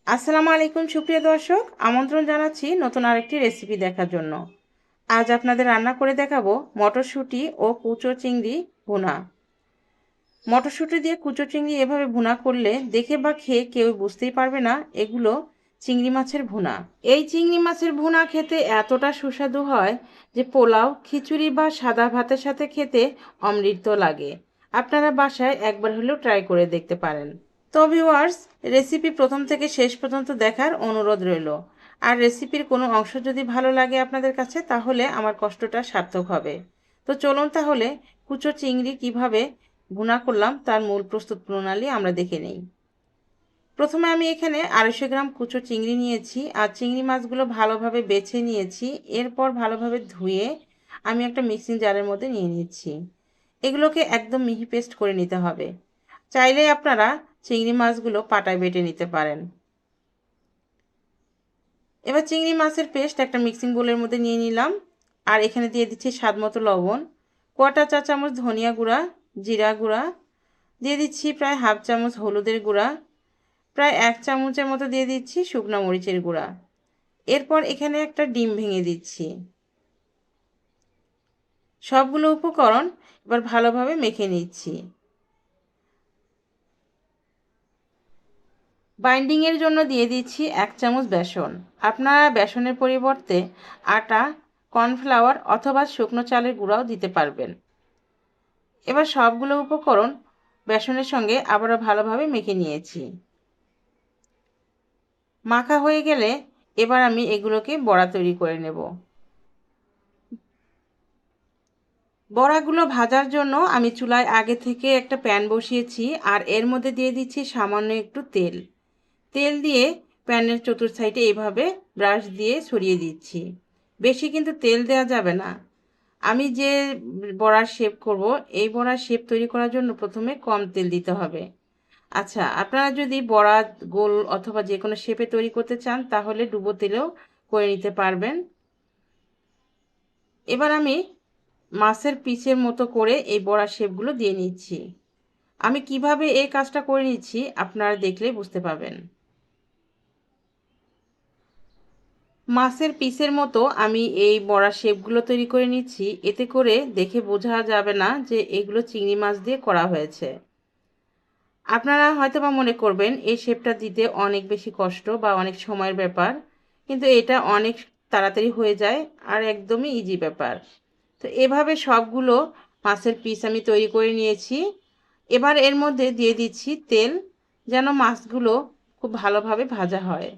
আসসালামু আলাইকুম সুপ্রিয় দর্শক, আমন্ত্রণ জানাচ্ছি নতুন আরেকটি রেসিপি দেখার জন্য। আজ আপনাদের রান্না করে দেখাবো মটরশুঁটি ও কুচো চিংড়ি ভুনা। মটরশুঁটি দিয়ে কুচো চিংড়ি এভাবে ভুনা করলে দেখে বা খেয়ে কেউ বুঝতেই পারবে না এগুলো চিংড়ি মাছের ভুনা। এই চিংড়ি মাছের ভুনা খেতে এতটা সুস্বাদু হয় যে পোলাও, খিচুড়ি বা সাদা ভাতের সাথে খেতে অমৃত লাগে। আপনারা বাসায় একবার হলেও ট্রাই করে দেখতে পারেন। তো ভিউয়ার্স, রেসিপি প্রথম থেকে শেষ পর্যন্ত দেখার অনুরোধ রইল। আর রেসিপির কোনো অংশ যদি ভালো লাগে আপনাদের কাছে, তাহলে আমার কষ্টটা সার্থক হবে। তো চলুন তাহলে কুচো চিংড়ি কিভাবে ভুনা করলাম তার মূল প্রস্তুত প্রণালী আমরা দেখে নেই। প্রথমে আমি এখানে 250 গ্রাম কুচো চিংড়ি নিয়েছি আর চিংড়ি মাছগুলো ভালোভাবে বেছে নিয়েছি। এরপর ভালোভাবে ধুয়ে আমি একটা মিক্সিং জারের মধ্যে নিয়ে নিচ্ছি। এগুলোকে একদম মিহি পেস্ট করে নিতে হবে। চাইলে আপনারা চিংড়ি মাছগুলো পাটায় বেটে নিতে পারেন। এবার চিংড়ি মাছের পেস্ট একটা মিক্সিং বোলের মধ্যে নিয়ে নিলাম। আর এখানে দিয়ে দিচ্ছি স্বাদ মতো লবণ, কোয়াটা চা চামচ ধনিয়া গুঁড়া, জিরা গুঁড়া, দিয়ে দিচ্ছি প্রায় হাফ চামচ হলুদের গুঁড়া, প্রায় 1 চামচের মতো দিয়ে দিচ্ছি শুকনো মরিচের গুঁড়া। এরপর এখানে একটা ডিম ভেঙে দিচ্ছি। সবগুলো উপকরণ এবার ভালোভাবে মেখে নিচ্ছি। বাইন্ডিংয়ের জন্য দিয়ে দিচ্ছি 1 চামচ বেসন। আপনারা বেসনের পরিবর্তে আটা, কর্নফ্লাওয়ার অথবা শুকনো চালের গুঁড়াও দিতে পারবেন। এবার সবগুলো উপকরণ বেসনের সঙ্গে আবারও ভালোভাবে মেখে নিয়েছি। মাখা হয়ে গেলে এবার আমি এগুলোকে বড়া তৈরি করে নেব। বড়াগুলো ভাজার জন্য আমি চুলায় আগে থেকে একটা প্যান বসিয়েছি আর এর মধ্যে দিয়ে দিচ্ছি সামান্য একটু তেল। তেল দিয়ে প্যানের চতুর্থ সাইডে এইভাবে ব্রাশ দিয়ে ছড়িয়ে দিচ্ছি। বেশি কিন্তু তেল দেওয়া যাবে না। আমি যে বড়ার শেপ করব, এই বড়ার শেপ তৈরি করার জন্য প্রথমে কম তেল দিতে হবে। আচ্ছা, আপনারা যদি বড়া গোল অথবা যে কোনো শেপে তৈরি করতে চান তাহলে ডুবো তেলেও করে নিতে পারবেন। এবার আমি মাছের পিসের মতো করে এই বড়া শেপগুলো দিয়ে নিচ্ছি। আমি কিভাবে এই কাজটা করে নিচ্ছি আপনারা দেখলেই বুঝতে পারবেন। মাছের পিসের মতো আমি এই বড়া শেপগুলো তৈরি করে নিচ্ছি। এতে করে দেখে বোঝা যাবে না যে এগুলো চিংড়ি মাছ দিয়ে করা হয়েছে। আপনারা হয়তোবা মনে করবেন এই শেপটা দিতে অনেক বেশি কষ্ট বা অনেক সময়ের ব্যাপার, কিন্তু এটা অনেক তাড়াতাড়ি হয়ে যায় আর একদমই ইজি ব্যাপার। তো এভাবে সবগুলো মাছের পিস আমি তৈরি করে নিয়েছি। এবার এর মধ্যে দিয়ে দিচ্ছি তেল, যেন মাছগুলো খুব ভালোভাবে ভাজা হয়।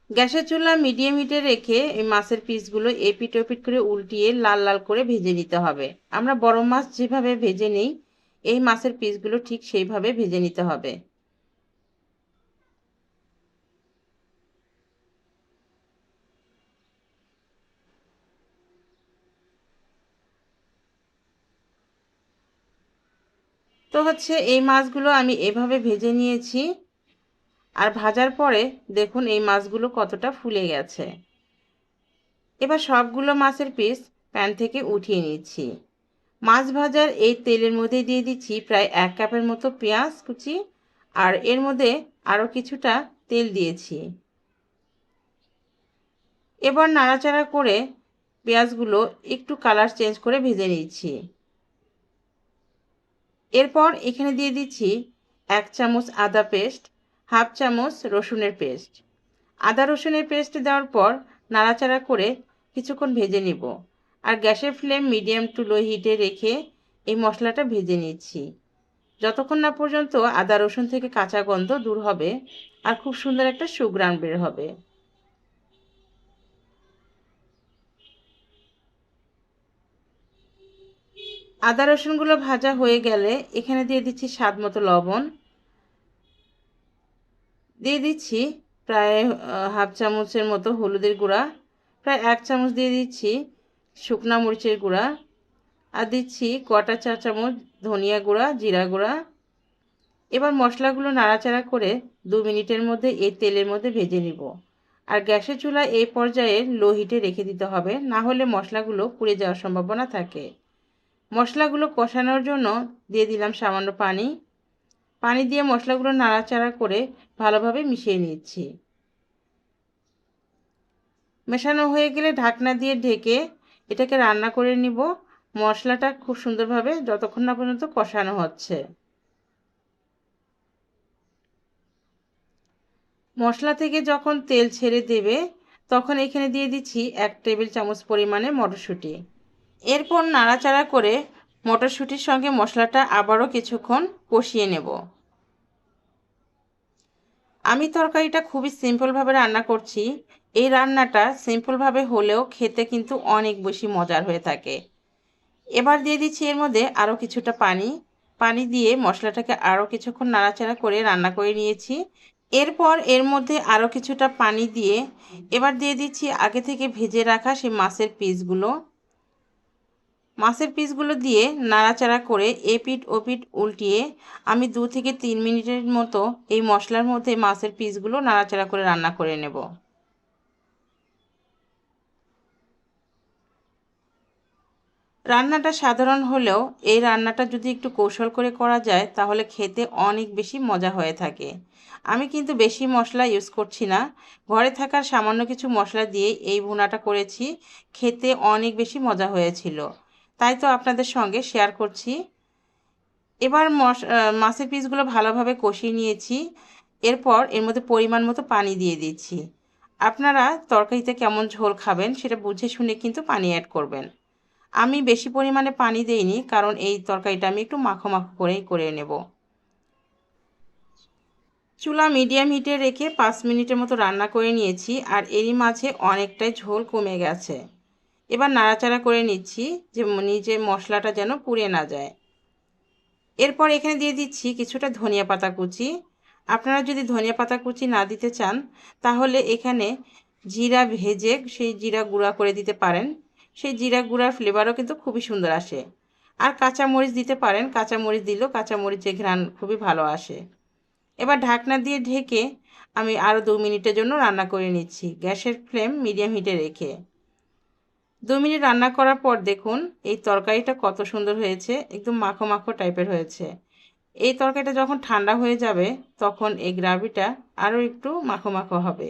গ্যাসের চুলা মিডিয়াম হিটে রেখে এই মাছের পিসগুলো এপিট ওপিট করে উল্টিয়ে লাল লাল করে ভেজে নিতে হবে। আমরা বড় মাছ যেভাবে ভেজে নিই, এই মাছের পিসগুলো ঠিক সেইভাবে ভেজে নিতে হবে। তো এই মাছগুলো আমি এভাবে ভেজে নিয়েছি। আর ভাজার পরে দেখুন এই মাছগুলো কতটা ফুলে গেছে। এবার সবগুলো মাছের পিস প্যান থেকে উঠিয়ে নিচ্ছি। মাছ ভাজার এই তেলের মধ্যে দিয়ে দিচ্ছি প্রায় 1 কাপের মতো পেঁয়াজ কুচি, আর এর মধ্যে আরও কিছুটা তেল দিয়েছি। এবার নাড়াচাড়া করে পেঁয়াজগুলো একটু কালার চেঞ্জ করে ভেজে নিচ্ছি। এরপর এখানে দিয়ে দিচ্ছি 1 চামচ আদা পেস্ট, হাফ চামচ রসুনের পেস্ট। আদা রসুনের পেস্ট দেওয়ার পর নাড়াচাড়া করে কিছুক্ষণ ভেজে নিব। আর গ্যাসের ফ্লেম মিডিয়াম টু লো হিটে রেখে এই মশলাটা ভেজে নিচ্ছি, যতক্ষণ না পর্যন্ত আদা রসুন থেকে কাঁচা গন্ধ দূর হবে আর খুব সুন্দর একটা সুঘ্রাণ বের হবে। আদা রসুনগুলো ভাজা হয়ে গেলে এখানে দিয়ে দিচ্ছি স্বাদ মতো লবণ, দিয়ে দিচ্ছি প্রায় হাফ চামচের মতো হলুদের গুঁড়া, প্রায় 1 চামচ দিয়ে দিচ্ছি শুকনা মরিচের গুঁড়া, আর দিচ্ছি কোয়াটা চা চামচ ধনিয়া গুঁড়া, জিরা গুঁড়া। এবার মশলাগুলো নাড়াচাড়া করে 2 মিনিটের মধ্যে এই তেলের মধ্যে ভেজে নিব। আর গ্যাসের চুলা এই পর্যায়ে লো হিটে রেখে দিতে হবে, না হলে মশলাগুলো পুড়ে যাওয়ার সম্ভাবনা থাকে। মশলাগুলো কষানোর জন্য দিয়ে দিলাম সামান্য পানি। পানি দিয়ে মশলাগুলো নাড়াচাড়া করে ভালোভাবে মিশিয়ে নিচ্ছি। মেশানো হয়ে গেলে ঢাকনা দিয়ে ঢেকে এটাকে রান্না করে নিব, মশলাটা খুব সুন্দরভাবে যতক্ষণ না পর্যন্ত কষানো হচ্ছে। মশলা থেকে যখন তেল ছেড়ে দেবে তখন এখানে দিয়ে দিচ্ছি 1 টেবিল চামচ পরিমাণে মটরশুঁটি। এরপর নাড়াচাড়া করে মটরশুঁটির সঙ্গে মশলাটা আবারও কিছুক্ষণ কষিয়ে নেব। আমি তরকারিটা খুবই সিম্পলভাবে রান্না করছি। এই রান্নাটা সিম্পলভাবে হলেও খেতে কিন্তু অনেক বেশি মজার হয়ে থাকে। এবার দিয়ে দিচ্ছি এর মধ্যে আরও কিছুটা পানি। পানি দিয়ে মশলাটাকে আরও কিছুক্ষণ নাড়াচাড়া করে রান্না করে নিয়েছি। এরপর এর মধ্যে আরও কিছুটা পানি দিয়ে এবার দিয়ে দিচ্ছি আগে থেকে ভেজে রাখা সেই মাছের পিসগুলো দিয়ে নাড়াচাড়া করে এপিঠ ওপিঠ উল্টিয়ে আমি 2 থেকে 3 মিনিটের মতো এই মশলার মধ্যে মাছের পিসগুলো নাড়াচাড়া করে রান্না করে নেব। রান্নাটা সাধারণ হলেও এই রান্নাটা যদি একটু কৌশল করে করা যায় তাহলে খেতে অনেক বেশি মজা হয়ে থাকে। আমি কিন্তু বেশি মশলা ইউজ করছি না, ঘরে থাকার সামান্য কিছু মশলা দিয়ে এই ভুনাটা করেছি, খেতে অনেক বেশি মজা হয়েছিল, তাই তো আপনাদের সঙ্গে শেয়ার করছি। এবার মাছের পিসগুলো ভালোভাবে কষিয়ে নিয়েছি। এরপর এর মধ্যে পরিমাণ মতো পানি দিয়ে দিচ্ছি। আপনারা তরকারিতে কেমন ঝোল খাবেন সেটা বুঝে শুনে কিন্তু পানি অ্যাড করবেন। আমি বেশি পরিমাণে পানি দেইনি, কারণ এই তরকারিটা আমি একটু মাখো মাখো করেই করে নেব। চুলা মিডিয়াম হিটে রেখে 5 মিনিটের মতো রান্না করে নিয়েছি, আর এরই মাঝে অনেকটাই ঝোল কমে গেছে। এবার নাড়াচাড়া করে নিচ্ছি যে নিচে মশলাটা যেন পুড়ে না যায়। এরপর এখানে দিয়ে দিচ্ছি কিছুটা ধনিয়া পাতা কুচি। আপনারা যদি ধনিয়া পাতা কুচি না দিতে চান তাহলে এখানে জিরা ভেজে সেই জিরা গুঁড়া করে দিতে পারেন। সেই জিরা গুঁড়ার ফ্লেভারও কিন্তু খুবই সুন্দর আসে। আর কাঁচামরিচ দিতে পারেন, কাঁচামরিচ দিলেও কাঁচামরিচের ঘ্রাণ খুবই ভালো আসে। এবার ঢাকনা দিয়ে ঢেকে আমি আরও 2 মিনিটের জন্য রান্না করে নিচ্ছি, গ্যাসের ফ্লেম মিডিয়াম হিটে রেখে। 2 মিনিট রান্না করার পর দেখুন এই তরকারিটা কত সুন্দর হয়েছে, একদম মাখো মাখো টাইপের হয়েছে। এই তরকারিটা যখন ঠান্ডা হয়ে যাবে তখন এই গ্রেভিটা আরও একটু মাখো মাখো হবে।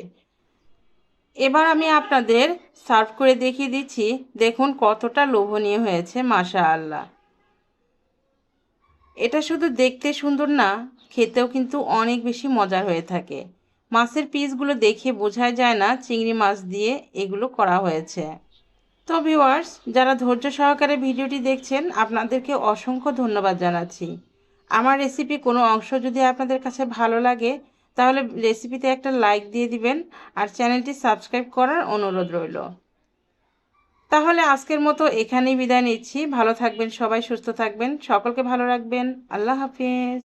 এবার আমি আপনাদের সার্ভ করে দেখিয়ে দিচ্ছি, দেখুন কতটা লোভনীয় হয়েছে, মাশাআল্লাহ। এটা শুধু দেখতে সুন্দর না, খেতেও কিন্তু অনেক বেশি মজার হয়ে থাকে। মাছের পিসগুলো দেখে বোঝাই যায় না চিংড়ি মাছ দিয়ে এগুলো করা হয়েছে। তো ভিউয়ার্স, যারা ধৈর্য সহকারে ভিডিওটি দেখছেন আপনাদেরকে অসংখ্য ধন্যবাদ জানাচ্ছি। আমার রেসিপি কোনো অংশ যদি আপনাদের কাছে ভালো লাগে তাহলে রেসিপিতে একটা লাইক দিয়ে দিবেন, আর চ্যানেলটি সাবস্ক্রাইব করার অনুরোধ রইল। তাহলে আজকের মতো এখানেই বিদায় নিচ্ছি। ভালো থাকবেন সবাই, সুস্থ থাকবেন, সকলকে ভালো রাখবেন। আল্লাহ হাফিজ।